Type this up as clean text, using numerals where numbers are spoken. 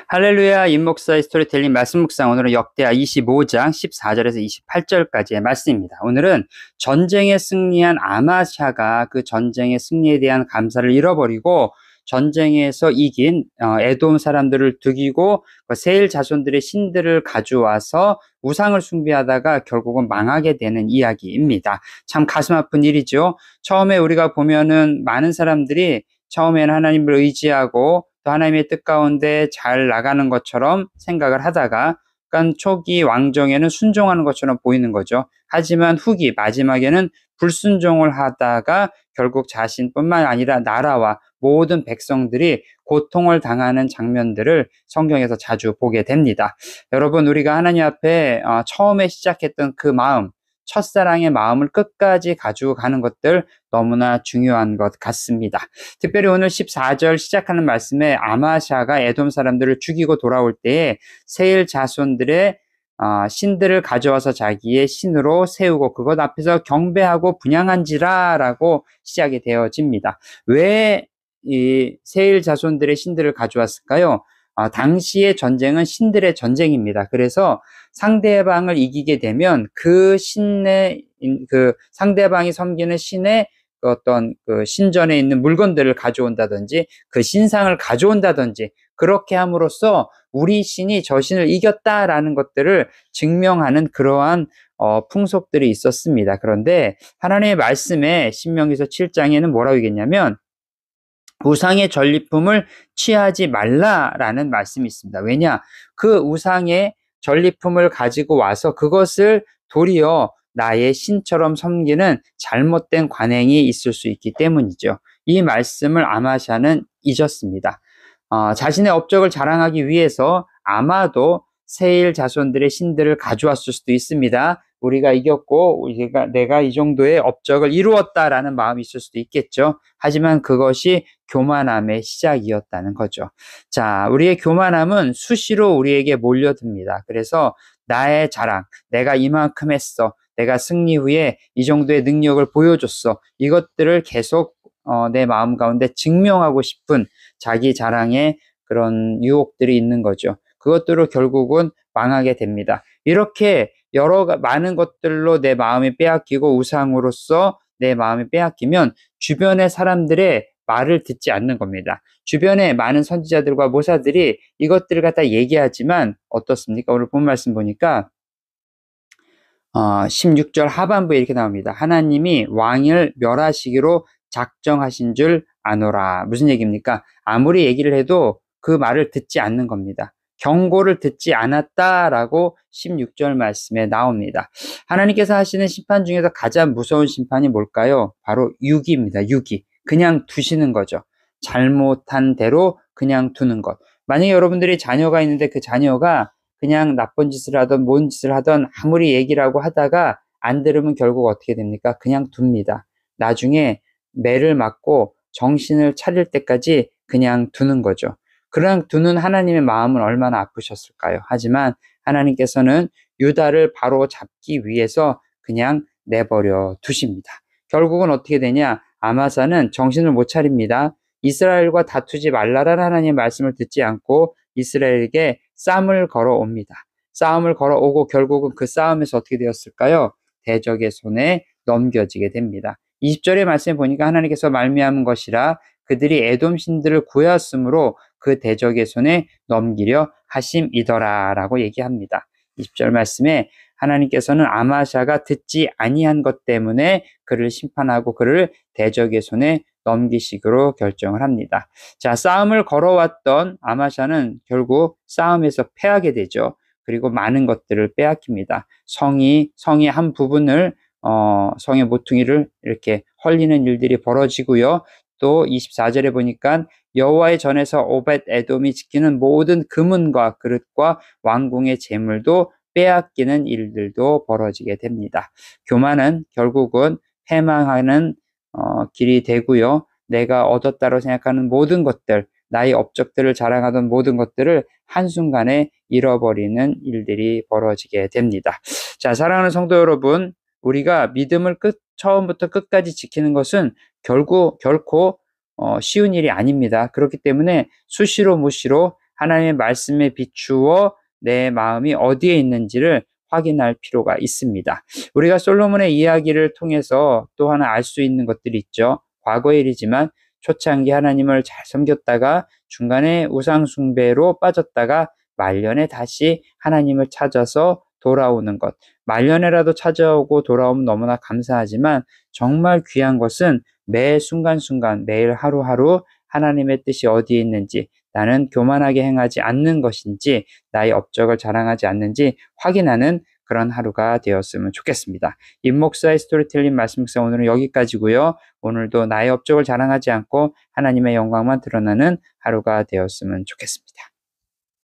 할렐루야, 임목사의 스토리텔링 말씀 묵상. 오늘은 역대하 25장 14절에서 28절까지의 말씀입니다. 오늘은 전쟁에 승리한 아마샤가 그 전쟁의 승리에 대한 감사를 잃어버리고 전쟁에서 이긴 에돔 사람들을 죽이고 세일 자손들의 신들을 가져와서 우상을 숭배하다가 결국은 망하게 되는 이야기입니다. 참 가슴 아픈 일이죠. 처음에 우리가 보면은 많은 사람들이 처음에는 하나님을 의지하고 또 하나님의 뜻 가운데 잘 나가는 것처럼 생각을 하다가 약간 초기 왕정에는 순종하는 것처럼 보이는 거죠. 하지만 후기 마지막에는 불순종을 하다가 결국 자신뿐만 아니라 나라와 모든 백성들이 고통을 당하는 장면들을 성경에서 자주 보게 됩니다. 여러분, 우리가 하나님 앞에 처음에 시작했던 그 마음, 첫사랑의 마음을 끝까지 가지고 가는 것들 너무나 중요한 것 같습니다. 특별히 오늘 14절 시작하는 말씀에 아마샤가 에돔 사람들을 죽이고 돌아올 때에 세일 자손들의 신들을 가져와서 자기의 신으로 세우고 그것 앞에서 경배하고 분향한지라 라고 시작이 되어집니다. 왜 이 세일 자손들의 신들을 가져왔을까요? 당시의 전쟁은 신들의 전쟁입니다. 그래서 상대방을 이기게 되면 그 상대방이 섬기는 신의 어떤 그 신전에 있는 물건들을 가져온다든지 그 신상을 가져온다든지 그렇게 함으로써 우리 신이 저 신을 이겼다라는 것들을 증명하는 그러한 풍속들이 있었습니다. 그런데 하나님의 말씀에 신명기서 7장에는 뭐라고 얘기했냐면 우상의 전리품을 취하지 말라라는 말씀이 있습니다. 왜냐? 그 우상의 전리품을 가지고 와서 그것을 도리어 나의 신처럼 섬기는 잘못된 관행이 있을 수 있기 때문이죠. 이 말씀을 아마샤는 잊었습니다. 자신의 업적을 자랑하기 위해서 아마도 세일 자손들의 신들을 가져왔을 수도 있습니다. 우리가 이겼고 내가 이 정도의 업적을 이루었다라는 마음이 있을 수도 있겠죠. 하지만 그것이 교만함의 시작이었다는 거죠. 자, 우리의 교만함은 수시로 우리에게 몰려듭니다. 그래서 나의 자랑, 내가 이만큼 했어, 내가 승리 후에 이 정도의 능력을 보여줬어, 이것들을 계속 내 마음 가운데 증명하고 싶은 자기 자랑의 그런 유혹들이 있는 거죠. 그것들로 결국은 망하게 됩니다. 이렇게 많은 것들로 내 마음이 빼앗기고 우상으로서 내 마음이 빼앗기면 주변의 사람들의 말을 듣지 않는 겁니다. 주변에 많은 선지자들과 모사들이 이것들을 갖다 얘기하지만 어떻습니까? 오늘 본 말씀 보니까 16절 하반부에 이렇게 나옵니다. 하나님이 왕을 멸하시기로 작정하신 줄 아노라. 무슨 얘기입니까? 아무리 얘기를 해도 그 말을 듣지 않는 겁니다. 경고를 듣지 않았다라고 16절 말씀에 나옵니다. 하나님께서 하시는 심판 중에서 가장 무서운 심판이 뭘까요? 바로 유기입니다. 유기. 그냥 두시는 거죠. 잘못한 대로 그냥 두는 것. 만약에 여러분들이 자녀가 있는데 그 자녀가 그냥 나쁜 짓을 하던 뭔 짓을 하던 아무리 얘기라고 하다가 안 들으면 결국 어떻게 됩니까? 그냥 둡니다. 나중에 매를 맞고 정신을 차릴 때까지 그냥 두는 거죠. 그냥 두는 하나님의 마음은 얼마나 아프셨을까요? 하지만 하나님께서는 유다를 바로 잡기 위해서 그냥 내버려 두십니다. 결국은 어떻게 되냐? 아마사는 정신을 못 차립니다. 이스라엘과 다투지 말라라는 하나님의 말씀을 듣지 않고 이스라엘에게 싸움을 걸어옵니다. 싸움을 걸어오고 결국은 그 싸움에서 어떻게 되었을까요? 대적의 손에 넘겨지게 됩니다. 20절의 말씀에 보니까 하나님께서 말미암은 것이라 그들이 에돔 신들을 구하였으므로 그 대적의 손에 넘기려 하심이더라 라고 얘기합니다. 20절 말씀에 하나님께서는 아마샤가 듣지 아니한 것 때문에 그를 심판하고 그를 대적의 손에 넘기시기로 결정을 합니다. 자, 싸움을 걸어왔던 아마샤는 결국 싸움에서 패하게 되죠. 그리고 많은 것들을 빼앗깁니다. 성의 한 부분을 성의 모퉁이를 이렇게 헐리는 일들이 벌어지고요. 또 24절에 보니까 여호와의 전에서 오벳 에돔이 지키는 모든 금은과 그릇과 왕궁의 재물도 빼앗기는 일들도 벌어지게 됩니다. 교만은 결국은 패망하는 길이 되고요. 내가 얻었다고 생각하는 모든 것들, 나의 업적들을 자랑하던 모든 것들을 한순간에 잃어버리는 일들이 벌어지게 됩니다. 자, 사랑하는 성도 여러분, 우리가 믿음을 처음부터 끝까지 지키는 것은 결코 쉬운 일이 아닙니다. 그렇기 때문에 수시로 무시로 하나님의 말씀에 비추어 내 마음이 어디에 있는지를 확인할 필요가 있습니다. 우리가 솔로몬의 이야기를 통해서 또 하나 알 수 있는 것들이 있죠. 과거의 일이지만 초창기 하나님을 잘 섬겼다가 중간에 우상 숭배로 빠졌다가 말년에 다시 하나님을 찾아서 돌아오는 것. 말년에라도 찾아오고 돌아오면 너무나 감사하지만 정말 귀한 것은 매 순간순간 매일 하루하루 하나님의 뜻이 어디에 있는지, 나는 교만하게 행하지 않는 것인지, 나의 업적을 자랑하지 않는지 확인하는 그런 하루가 되었으면 좋겠습니다. 임 목사의 스토리텔링 말씀 묵상 오늘은 여기까지고요. 오늘도 나의 업적을 자랑하지 않고 하나님의 영광만 드러나는 하루가 되었으면 좋겠습니다.